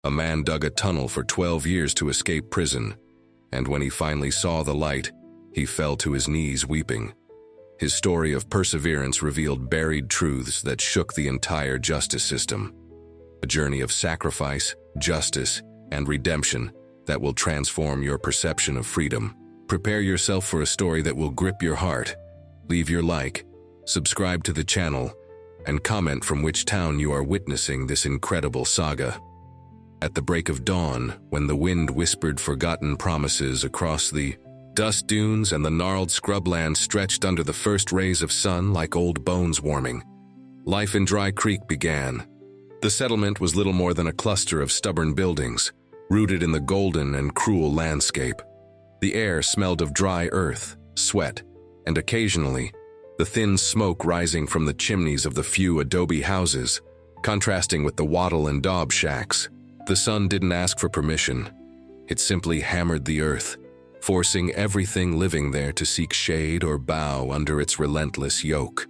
A man dug a tunnel for 12 years to escape prison, and when he finally saw the light, he fell to his knees weeping. His story of perseverance revealed buried truths that shook the entire justice system. A journey of sacrifice, justice, and redemption that will transform your perception of freedom. Prepare yourself for a story that will grip your heart. Leave your like, subscribe to the channel, and comment from which town you are witnessing this incredible saga. At the break of dawn, when the wind whispered forgotten promises across the dust dunes and the gnarled scrubland stretched under the first rays of sun like old bones warming, life in Dry Creek began. The settlement was little more than a cluster of stubborn buildings, rooted in the golden and cruel landscape. The air smelled of dry earth, sweat, and occasionally, the thin smoke rising from the chimneys of the few adobe houses, contrasting with the wattle and daub shacks. The sun didn't ask for permission. It simply hammered the earth, forcing everything living there to seek shade or bow under its relentless yoke.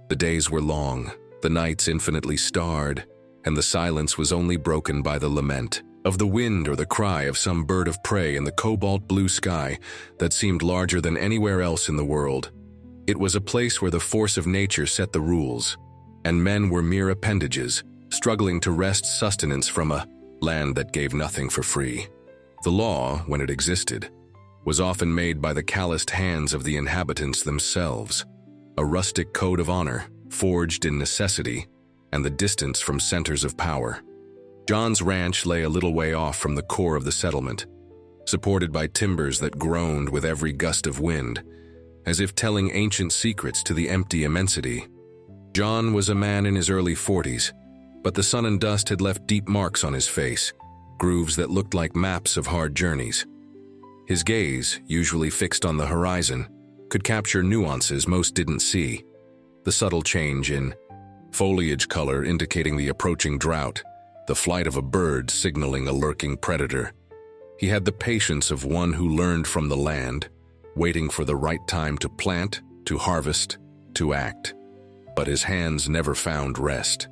The days were long, the nights infinitely starred, and the silence was only broken by the lament of the wind or the cry of some bird of prey in the cobalt blue sky that seemed larger than anywhere else in the world. It was a place where the force of nature set the rules, and men were mere appendages, struggling to wrest sustenance from a land that gave nothing for free. The law, when it existed, was often made by the calloused hands of the inhabitants themselves, a rustic code of honor, forged in necessity and the distance from centers of power. John's ranch lay a little way off from the core of the settlement, supported by timbers that groaned with every gust of wind, as if telling ancient secrets to the empty immensity. John was a man in his early 40s, but the sun and dust had left deep marks on his face, grooves that looked like maps of hard journeys. His gaze, usually fixed on the horizon, could capture nuances most didn't see. The subtle change in foliage color indicating the approaching drought, the flight of a bird signaling a lurking predator. He had the patience of one who learned from the land, waiting for the right time to plant, to harvest, to act. But his hands never found rest.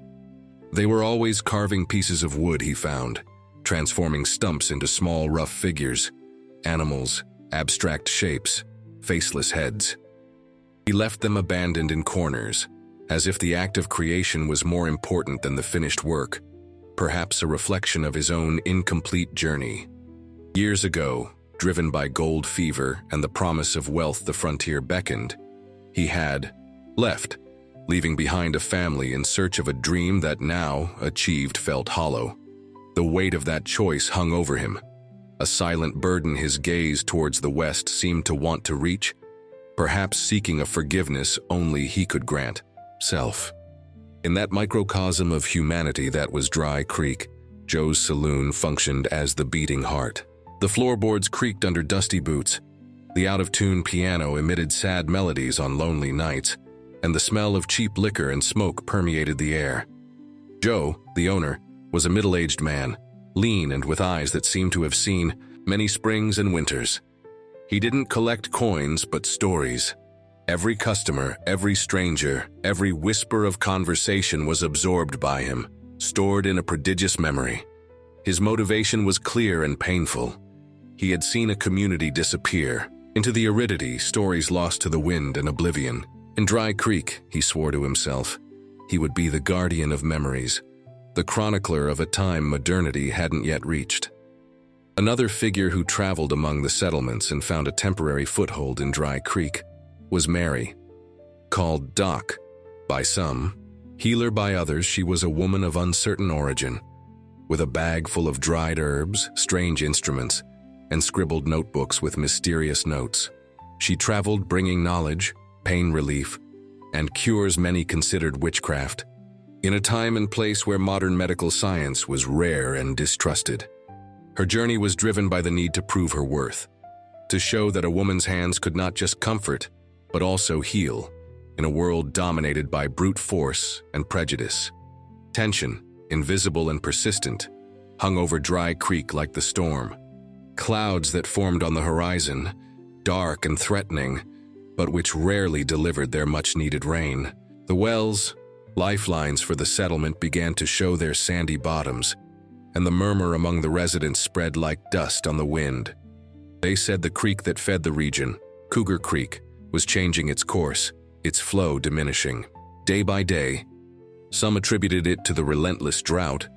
They were always carving pieces of wood, he found, transforming stumps into small, rough figures, animals, abstract shapes, faceless heads. He left them abandoned in corners, as if the act of creation was more important than the finished work, perhaps a reflection of his own incomplete journey. Years ago, driven by gold fever and the promise of wealth the frontier beckoned, he had left, leaving behind a family in search of a dream that now, achieved, felt hollow. The weight of that choice hung over him, a silent burden his gaze towards the west seemed to want to reach, perhaps seeking a forgiveness only he could grant. Self. In that microcosm of humanity that was Dry Creek, Joe's saloon functioned as the beating heart. The floorboards creaked under dusty boots, the out-of-tune piano emitted sad melodies on lonely nights, and the smell of cheap liquor and smoke permeated the air. Joe, the owner, was a middle-aged man, lean and with eyes that seemed to have seen many springs and winters. He didn't collect coins but stories. Every customer, every stranger, every whisper of conversation was absorbed by him, stored in a prodigious memory. His motivation was clear and painful. He had seen a community disappear, into the aridity, stories lost to the wind and oblivion. In Dry Creek, he swore to himself, he would be the guardian of memories, the chronicler of a time modernity hadn't yet reached. Another figure who traveled among the settlements and found a temporary foothold in Dry Creek was Mary. Called Doc by some, healer by others, she was a woman of uncertain origin, with a bag full of dried herbs, strange instruments, and scribbled notebooks with mysterious notes. She traveled bringing knowledge, pain relief, and cures many considered witchcraft, in a time and place where modern medical science was rare and distrusted. Her journey was driven by the need to prove her worth, to show that a woman's hands could not just comfort, but also heal, in a world dominated by brute force and prejudice. Tension, invisible and persistent, hung over Dry Creek like the storm. Clouds that formed on the horizon, dark and threatening, but which rarely delivered their much-needed rain. The wells, lifelines for the settlement, began to show their sandy bottoms, and the murmur among the residents spread like dust on the wind. They said the creek that fed the region, Cougar Creek, was changing its course, its flow diminishing. Day by day, some attributed it to the relentless drought,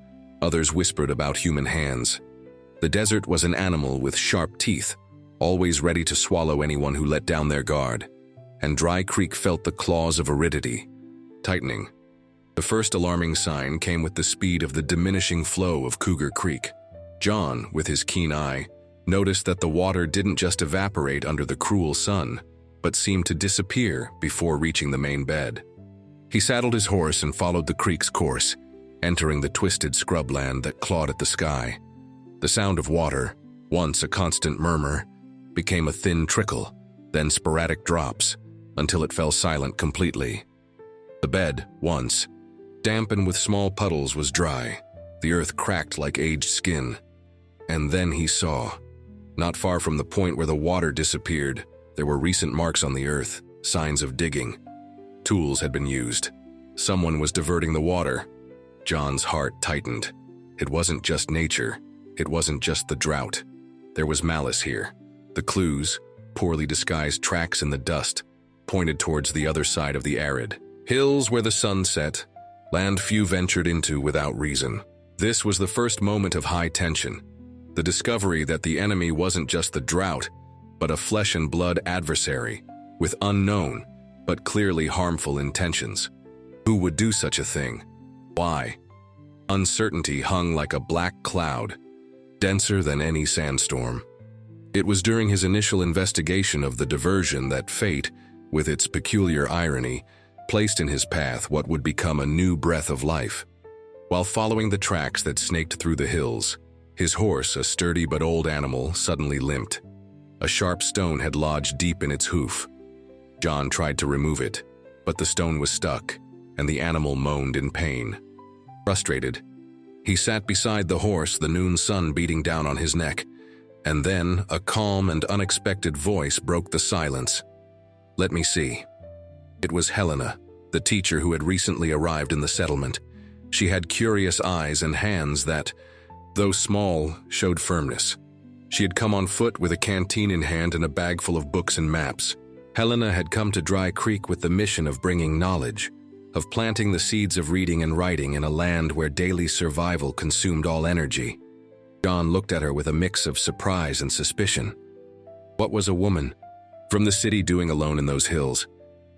others whispered about human hands. The desert was an animal with sharp teeth, always ready to swallow anyone who let down their guard, and Dry Creek felt the claws of aridity, tightening. The first alarming sign came with the speed of the diminishing flow of Cougar Creek. John, with his keen eye, noticed that the water didn't just evaporate under the cruel sun, but seemed to disappear before reaching the main bed. He saddled his horse and followed the creek's course, entering the twisted scrubland that clawed at the sky. The sound of water, once a constant murmur, became a thin trickle, then sporadic drops, until it fell silent completely. The bed, once damp and with small puddles, was dry, the earth cracked like aged skin. And then he saw, not far from the point where the water disappeared, there were recent marks on the earth, signs of digging. Tools had been used. Someone was diverting the water. John's heart tightened. It wasn't just nature. It wasn't just the drought. There was malice here. The clues, poorly disguised tracks in the dust, pointed towards the other side of the arid hills where the sun set, land few ventured into without reason. This was the first moment of high tension, the discovery that the enemy wasn't just the drought, but a flesh-and-blood adversary with unknown but clearly harmful intentions. Who would do such a thing? Why? Uncertainty hung like a black cloud, denser than any sandstorm. It was during his initial investigation of the diversion that fate, with its peculiar irony, placed in his path what would become a new breath of life. While following the tracks that snaked through the hills, his horse, a sturdy but old animal, suddenly limped. A sharp stone had lodged deep in its hoof. John tried to remove it, but the stone was stuck, and the animal moaned in pain. Frustrated, he sat beside the horse, the noon sun beating down on his neck, and then a calm and unexpected voice broke the silence. "Let me see." It was Helena, the teacher who had recently arrived in the settlement. She had curious eyes and hands that, though small, showed firmness. She had come on foot with a canteen in hand and a bag full of books and maps. Helena had come to Dry Creek with the mission of bringing knowledge, of planting the seeds of reading and writing in a land where daily survival consumed all energy. John looked at her with a mix of surprise and suspicion. What was a woman from the city doing alone in those hills?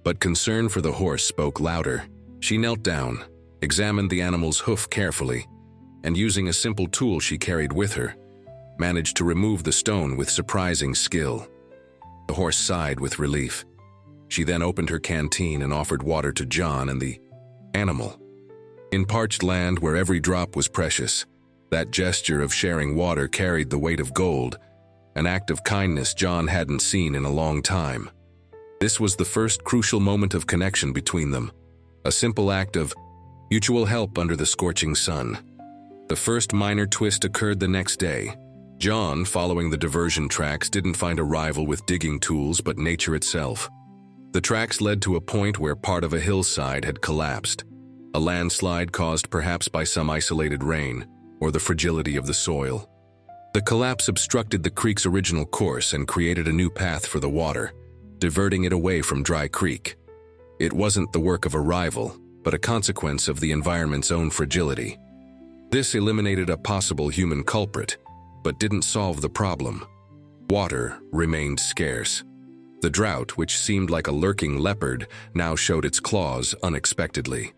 But concern for the horse spoke louder. She knelt down, examined the animal's hoof carefully, and using a simple tool she carried with her, managed to remove the stone with surprising skill. The horse sighed with relief. She then opened her canteen and offered water to John and the animal. In parched land where every drop was precious, that gesture of sharing water carried the weight of gold, an act of kindness John hadn't seen in a long time. This was the first crucial moment of connection between them, a simple act of mutual help under the scorching sun. The first minor twist occurred the next day. John, following the diversion tracks, didn't find a rival with digging tools but nature itself. The tracks led to a point where part of a hillside had collapsed, a landslide caused perhaps by some isolated rain or the fragility of the soil. The collapse obstructed the creek's original course and created a new path for the water, diverting it away from Dry Creek. It wasn't the work of a rival, but a consequence of the environment's own fragility. This eliminated a possible human culprit, but didn't solve the problem. Water remained scarce. The drought, which seemed like a lurking leopard, now showed its claws unexpectedly.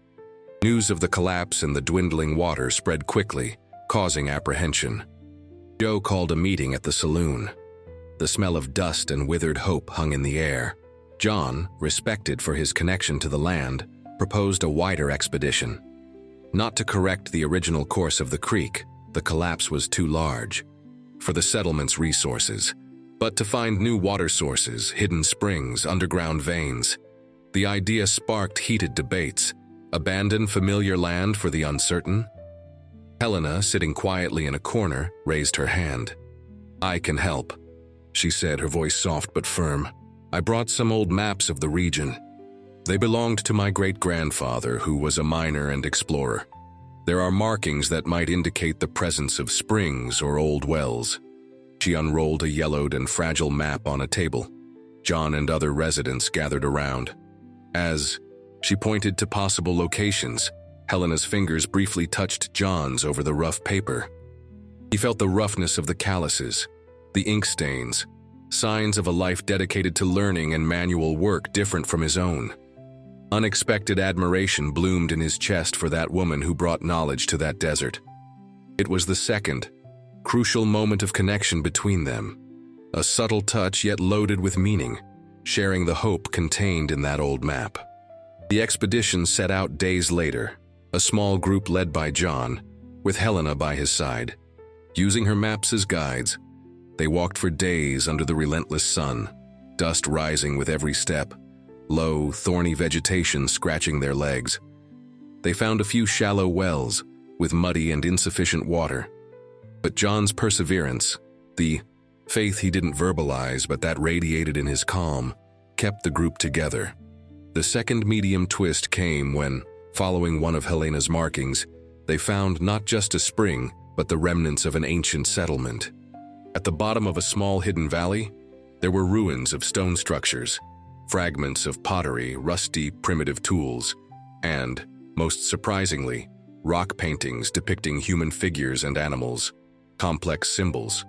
News of the collapse and the dwindling water spread quickly, causing apprehension. Joe called a meeting at the saloon. The smell of dust and withered hope hung in the air. John, respected for his connection to the land, proposed a wider expedition. Not to correct the original course of the creek, the collapse was too large, for the settlement's resources, but to find new water sources, hidden springs, underground veins. The idea sparked heated debates. Abandon familiar land for the uncertain? Helena, sitting quietly in a corner, raised her hand. "I can help," she said, her voice soft but firm. "I brought some old maps of the region. They belonged to my great-grandfather, who was a miner and explorer. There are markings that might indicate the presence of springs or old wells. She unrolled a yellowed and fragile map on a table. John and other residents gathered around. As she pointed to possible locations, Helena's fingers briefly touched John's over the rough paper. He felt the roughness of the calluses, the ink stains, signs of a life dedicated to learning and manual work different from his own. Unexpected admiration bloomed in his chest for that woman who brought knowledge to that desert. It was the second, crucial moment of connection between them, a subtle touch yet loaded with meaning, sharing the hope contained in that old map. The expedition set out days later, a small group led by John, with Helena by his side. Using her maps as guides, they walked for days under the relentless sun, dust rising with every step, low, thorny vegetation scratching their legs. They found a few shallow wells with muddy and insufficient water. But John's perseverance, the faith he didn't verbalize but that radiated in his calm, kept the group together. The second medium twist came when, following one of Helena's markings, they found not just a spring, but the remnants of an ancient settlement. At the bottom of a small hidden valley, there were ruins of stone structures, fragments of pottery, rusty, primitive tools, and, most surprisingly, rock paintings depicting human figures and animals, complex symbols.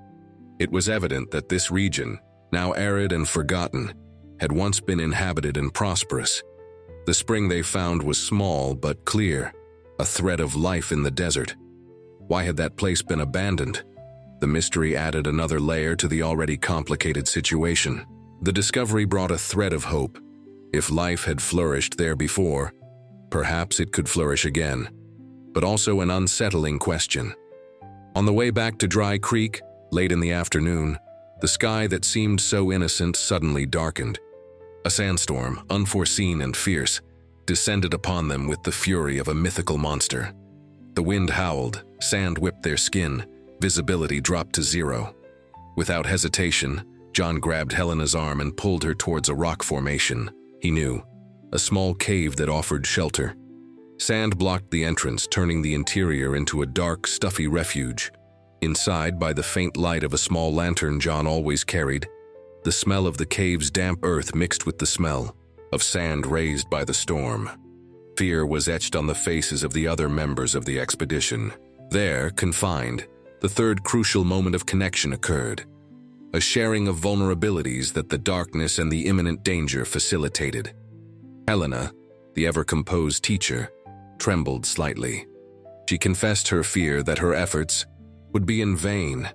It was evident that this region, now arid and forgotten, had once been inhabited and prosperous. The spring they found was small but clear, a thread of life in the desert. Why had that place been abandoned? The mystery added another layer to the already complicated situation. The discovery brought a thread of hope. If life had flourished there before, perhaps it could flourish again. But also an unsettling question. On the way back to Dry Creek, late in the afternoon, the sky that seemed so innocent suddenly darkened. A sandstorm, unforeseen and fierce, descended upon them with the fury of a mythical monster. The wind howled, sand whipped their skin, visibility dropped to zero. Without hesitation, John grabbed Helena's arm and pulled her towards a rock formation. He knew, a small cave that offered shelter. Sand blocked the entrance, turning the interior into a dark, stuffy refuge. Inside, by the faint light of a small lantern John always carried, the smell of the cave's damp earth mixed with the smell of sand raised by the storm. Fear was etched on the faces of the other members of the expedition. There, confined, the third crucial moment of connection occurred. A sharing of vulnerabilities that the darkness and the imminent danger facilitated. Helena, the ever-composed teacher, trembled slightly. She confessed her fear that her efforts would be in vain,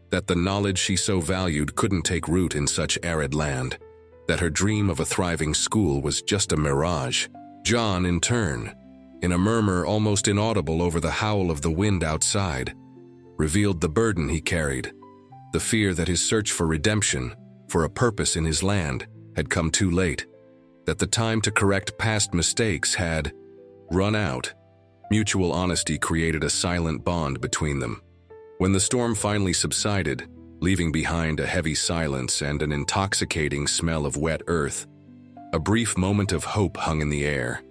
that the knowledge she so valued couldn't take root in such arid land, that her dream of a thriving school was just a mirage. John, in turn, in a murmur almost inaudible over the howl of the wind outside, revealed the burden he carried, the fear that his search for redemption, for a purpose in his land, had come too late, that the time to correct past mistakes had run out. Mutual honesty created a silent bond between them. When the storm finally subsided, leaving behind a heavy silence and an intoxicating smell of wet earth, a brief moment of hope hung in the air.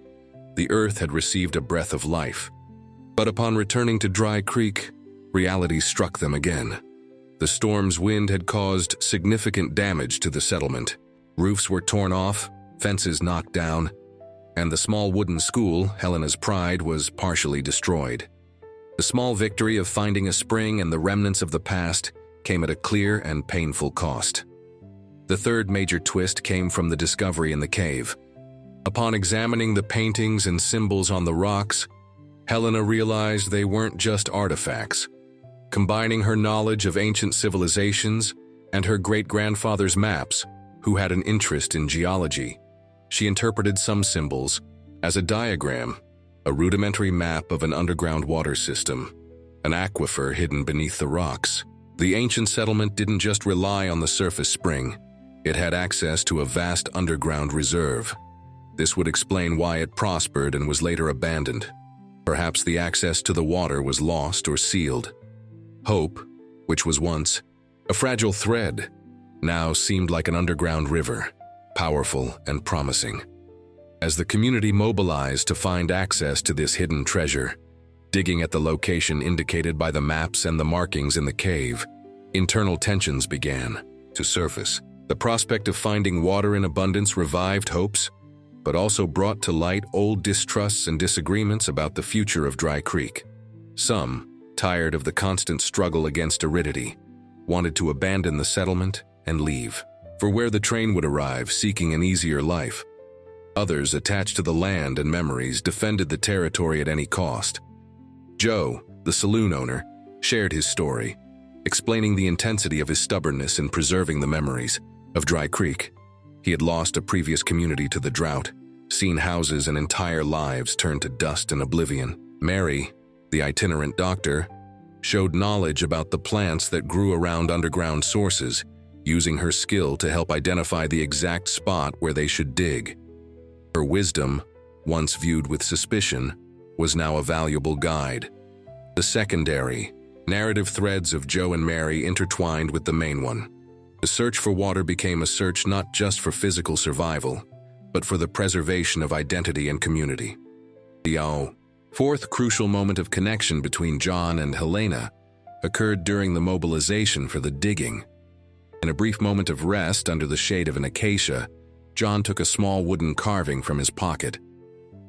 The earth had received a breath of life. But upon returning to Dry Creek, reality struck them again. The storm's wind had caused significant damage to the settlement. Roofs were torn off, fences knocked down, and the small wooden school, Helena's pride, was partially destroyed. The small victory of finding a spring and the remnants of the past came at a clear and painful cost. The third major twist came from the discovery in the cave. Upon examining the paintings and symbols on the rocks, Helena realized they weren't just artifacts. Combining her knowledge of ancient civilizations and her great-grandfather's maps, who had an interest in geology, she interpreted some symbols as a diagram, a rudimentary map of an underground water system, an aquifer hidden beneath the rocks. The ancient settlement didn't just rely on the surface spring. It had access to a vast underground reserve. This would explain why it prospered and was later abandoned. Perhaps the access to the water was lost or sealed. Hope, which was once a fragile thread, now seemed like an underground river, powerful and promising. As the community mobilized to find access to this hidden treasure, Digging at the location indicated by the maps and the markings in the cave, internal tensions began to surface. The prospect of finding water in abundance revived hopes, but also brought to light old distrusts and disagreements about the future of Dry Creek. Some, tired of the constant struggle against aridity, wanted to abandon the settlement and leave for where the train would arrive, seeking an easier life. Others, attached to the land and memories, defended the territory at any cost. Joe, the saloon owner, shared his story, explaining the intensity of his stubbornness in preserving the memories of Dry Creek. He had lost a previous community to the drought, seen houses and entire lives turn to dust and oblivion. Mary, the itinerant doctor, showed knowledge about the plants that grew around underground sources, using her skill to help identify the exact spot where they should dig. Her wisdom, once viewed with suspicion, was now a valuable guide. The secondary, narrative threads of Joe and Mary intertwined with the main one. The search for water became a search not just for physical survival, but for the preservation of identity and community. The fourth crucial moment of connection between John and Helena occurred during the mobilization for the digging. In a brief moment of rest under the shade of an acacia, John took a small wooden carving from his pocket.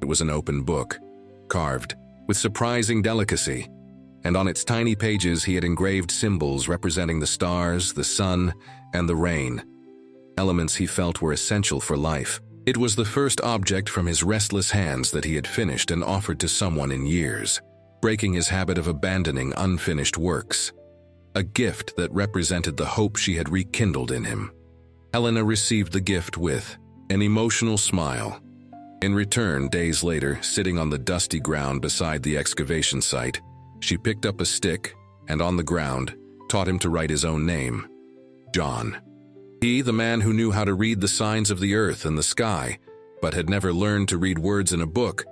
It was an open book, carved with surprising delicacy, and on its tiny pages he had engraved symbols representing the stars, the sun, and the rain, elements he felt were essential for life. It was the first object from his restless hands that he had finished and offered to someone in years, breaking his habit of abandoning unfinished works. A gift that represented the hope she had rekindled in him. Helena received the gift with an emotional smile. In return, days later, sitting on the dusty ground beside the excavation site, she picked up a stick and, on the ground, taught him to write his own name, John. He, the man who knew how to read the signs of the earth and the sky, but had never learned to read words in a book,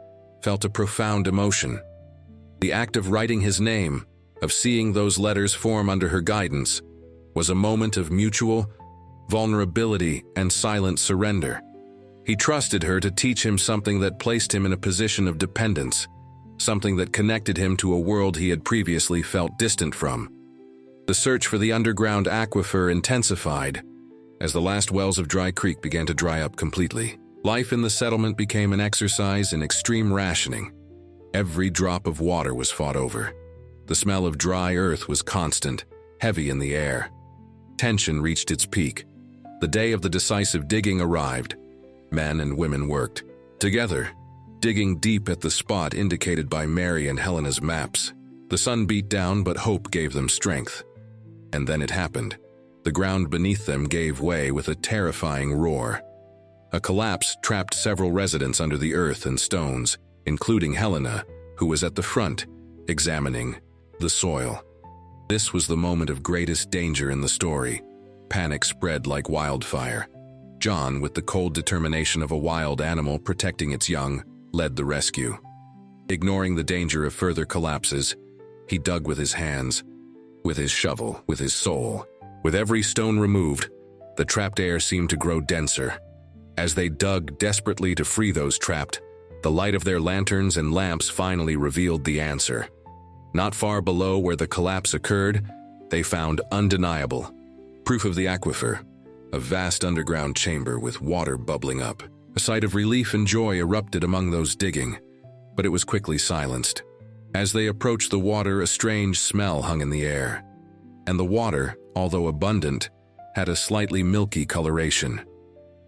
felt a profound emotion. The act of writing his name, of seeing those letters form under her guidance, was a moment of mutual vulnerability and silent surrender. He trusted her to teach him something that placed him in a position of dependence, something that connected him to a world he had previously felt distant from. The search for the underground aquifer intensified as the last wells of Dry Creek began to dry up completely. Life in the settlement became an exercise in extreme rationing. Every drop of water was fought over. The smell of dry earth was constant, heavy in the air. Tension reached its peak. The day of the decisive digging arrived. Men and women worked together, digging deep at the spot indicated by Mary and Helena's maps. The sun beat down, but hope gave them strength. And then it happened. The ground beneath them gave way with a terrifying roar. A collapse trapped several residents under the earth and stones, including Helena, who was at the front, examining the soil. This was the moment of greatest danger in the story. Panic spread like wildfire. John, with the cold determination of a wild animal protecting its young, led the rescue. Ignoring the danger of further collapses, he dug with his hands, with his shovel, with his soul. With every stone removed, the trapped air seemed to grow denser. As they dug desperately to free those trapped, the light of their lanterns and lamps finally revealed the answer. Not far below where the collapse occurred, they found undeniable proof of the aquifer, a vast underground chamber with water bubbling up. A sight of relief and joy erupted among those digging, but it was quickly silenced. As they approached the water, a strange smell hung in the air, and the water, although abundant, had a slightly milky coloration.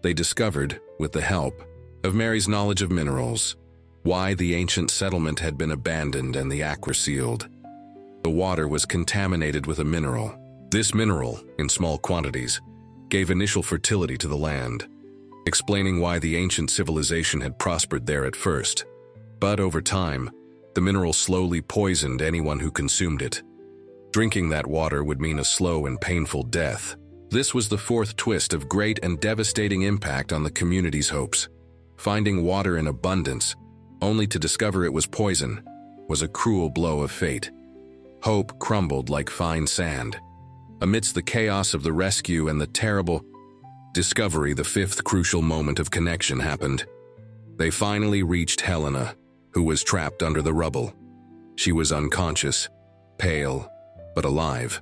They discovered, with the help of Mary's knowledge of minerals, why the ancient settlement had been abandoned and the aquifer sealed. The water was contaminated with a mineral. This mineral, in small quantities, gave initial fertility to the land, explaining why the ancient civilization had prospered there at first. But over time, the mineral slowly poisoned anyone who consumed it. Drinking that water would mean a slow and painful death. This was the fourth twist of great and devastating impact on the community's hopes. Finding water in abundance, only to discover it was poison, was a cruel blow of fate. Hope crumbled like fine sand. Amidst the chaos of the rescue and the terrible discovery, the fifth crucial moment of connection happened. They finally reached Helena, who was trapped under the rubble. She was unconscious, pale, but alive.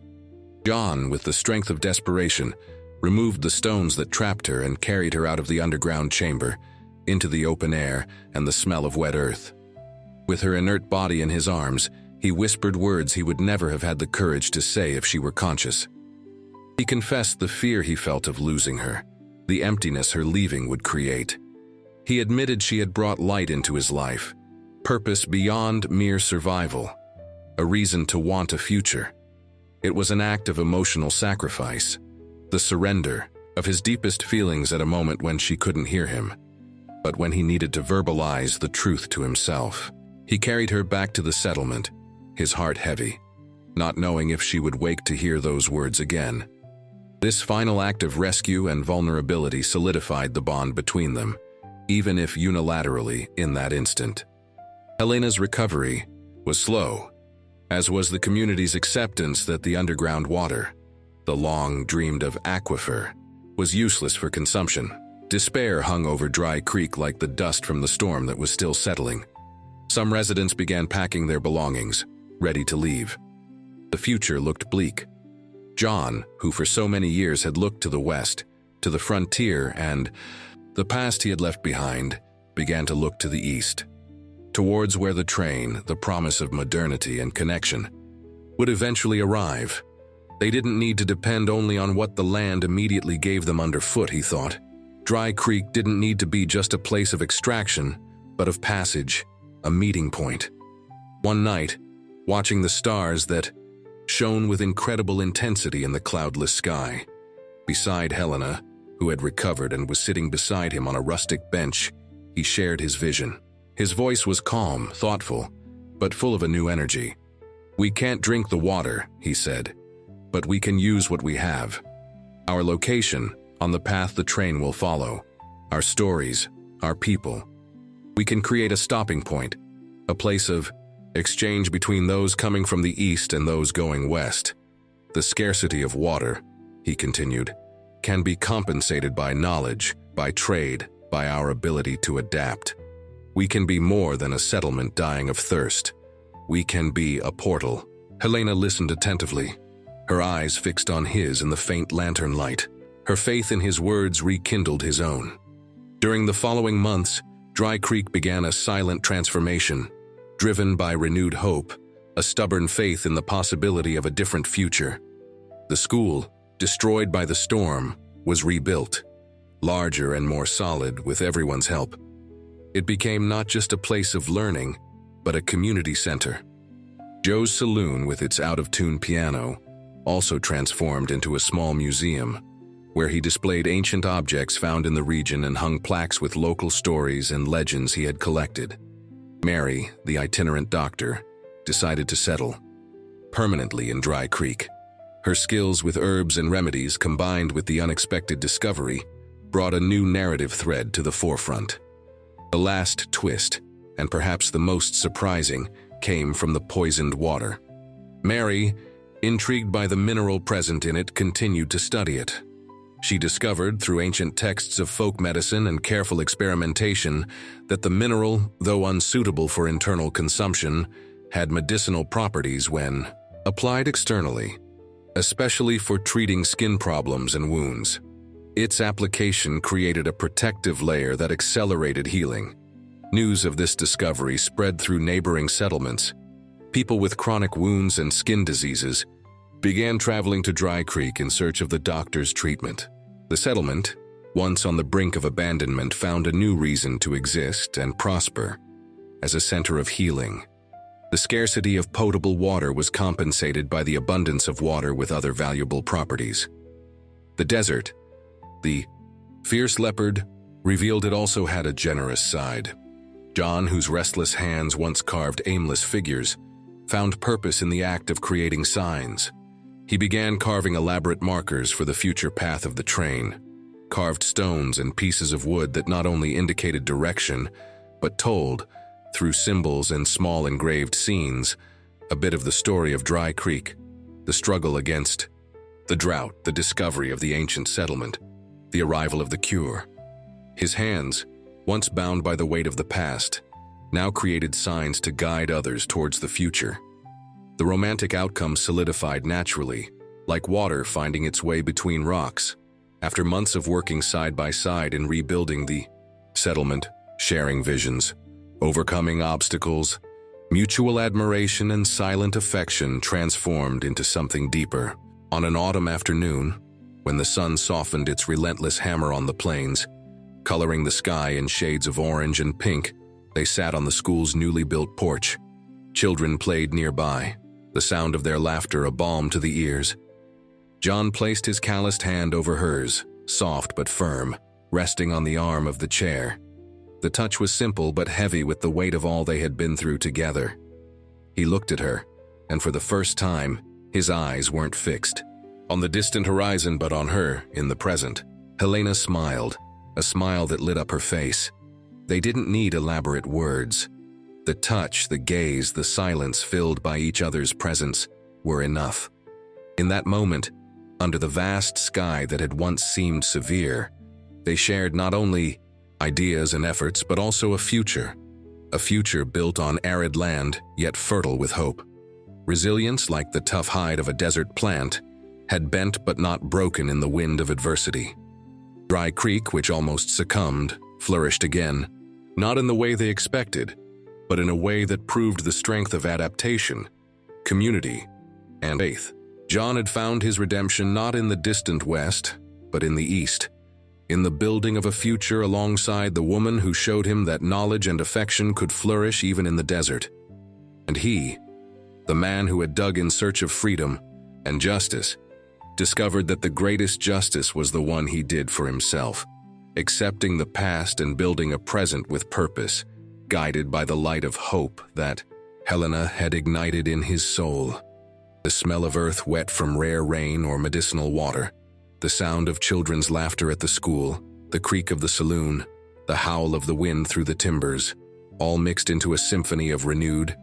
John, with the strength of desperation, removed the stones that trapped her and carried her out of the underground chamber, into the open air and the smell of wet earth. With her inert body in his arms, he whispered words he would never have had the courage to say if she were conscious. He confessed the fear he felt of losing her, the emptiness her leaving would create. He admitted she had brought light into his life, purpose beyond mere survival, a reason to want a future. It was an act of emotional sacrifice, the surrender of his deepest feelings at a moment when she couldn't hear him, but when he needed to verbalize the truth to himself. He carried her back to the settlement, his heart heavy, not knowing if she would wake to hear those words again. This final act of rescue and vulnerability solidified the bond between them, even if unilaterally in that instant. Helena's recovery was slow, as was the community's acceptance that the underground water, the long-dreamed-of aquifer, was useless for consumption. Despair hung over Dry Creek like the dust from the storm that was still settling. Some residents began packing their belongings, ready to leave. The future looked bleak. John, who for so many years had looked to the west, to the frontier and the past he had left behind, began to look to the east, towards where the train, the promise of modernity and connection, would eventually arrive. They didn't need to depend only on what the land immediately gave them underfoot, he thought. Dry Creek didn't need to be just a place of extraction, but of passage, a meeting point. One night, watching the stars that shone with incredible intensity in the cloudless sky, beside Helena, who had recovered and was sitting beside him on a rustic bench, he shared his vision. His voice was calm, thoughtful, but full of a new energy. "We can't drink the water," he said, "but we can use what we have. Our location, on the path the train will follow, our stories, our people. We can create a stopping point, a place of exchange between those coming from the east and those going west. The scarcity of water," he continued, "can be compensated by knowledge, by trade, by our ability to adapt. We can be more than a settlement dying of thirst. We can be a portal." Helena listened attentively, her eyes fixed on his in the faint lantern light. Her faith in his words rekindled his own. During the following months, Dry Creek began a silent transformation, driven by renewed hope, a stubborn faith in the possibility of a different future. The school, destroyed by the storm, was rebuilt, larger and more solid with everyone's help. It became not just a place of learning, but a community center. Joe's saloon, with its out-of-tune piano, also transformed into a small museum, where he displayed ancient objects found in the region and hung plaques with local stories and legends he had collected. Mary, the itinerant doctor, decided to settle permanently in Dry Creek. Her skills with herbs and remedies, combined with the unexpected discovery, brought a new narrative thread to the forefront. The last twist, and perhaps the most surprising, came from the poisoned water. Mary, intrigued by the mineral present in it, continued to study it. She discovered, through ancient texts of folk medicine and careful experimentation, that the mineral, though unsuitable for internal consumption, had medicinal properties when applied externally, especially for treating skin problems and wounds. Its application created a protective layer that accelerated healing. News of this discovery spread through neighboring settlements. People with chronic wounds and skin diseases began traveling to Dry Creek in search of the doctor's treatment. The settlement, once on the brink of abandonment, found a new reason to exist and prosper as a center of healing. The scarcity of potable water was compensated by the abundance of water with other valuable properties. The desert, the fierce leopard, revealed it also had a generous side. John, whose restless hands once carved aimless figures, found purpose in the act of creating signs. He began carving elaborate markers for the future path of the train, carved stones and pieces of wood that not only indicated direction, but told, through symbols and small engraved scenes, a bit of the story of Dry Creek, the struggle against the drought, the discovery of the ancient settlement, the arrival of the cure. His hands, once bound by the weight of the past, now created signs to guide others towards the future. The romantic outcome solidified naturally, like water finding its way between rocks. After months of working side by side in rebuilding the settlement, sharing visions, overcoming obstacles, mutual admiration and silent affection transformed into something deeper. On an autumn afternoon, when the sun softened its relentless hammer on the plains, coloring the sky in shades of orange and pink, they sat on the school's newly built porch. Children played nearby, the sound of their laughter a balm to the ears. John placed his calloused hand over hers, soft but firm, resting on the arm of the chair. The touch was simple but heavy with the weight of all they had been through together. He looked at her, and for the first time, his eyes weren't fixed on the distant horizon but on her, in the present. Helena smiled, a smile that lit up her face. They didn't need elaborate words. The touch, the gaze, the silence filled by each other's presence were enough. In that moment, under the vast sky that had once seemed severe, they shared not only ideas and efforts but also a future built on arid land yet fertile with hope. Resilience, like the tough hide of a desert plant, had bent but not broken in the wind of adversity. Dry Creek, which almost succumbed, flourished again, not in the way they expected, but in a way that proved the strength of adaptation, community, and faith. John had found his redemption not in the distant west, but in the east, in the building of a future alongside the woman who showed him that knowledge and affection could flourish even in the desert. And he, the man who had dug in search of freedom and justice, discovered that the greatest justice was the one he did for himself, accepting the past and building a present with purpose, guided by the light of hope that Helena had ignited in his soul. The smell of earth wet from rare rain or medicinal water, the sound of children's laughter at the school, the creak of the saloon, the howl of the wind through the timbers, all mixed into a symphony of renewed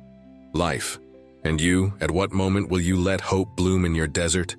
life. And you, at what moment will you let hope bloom in your desert?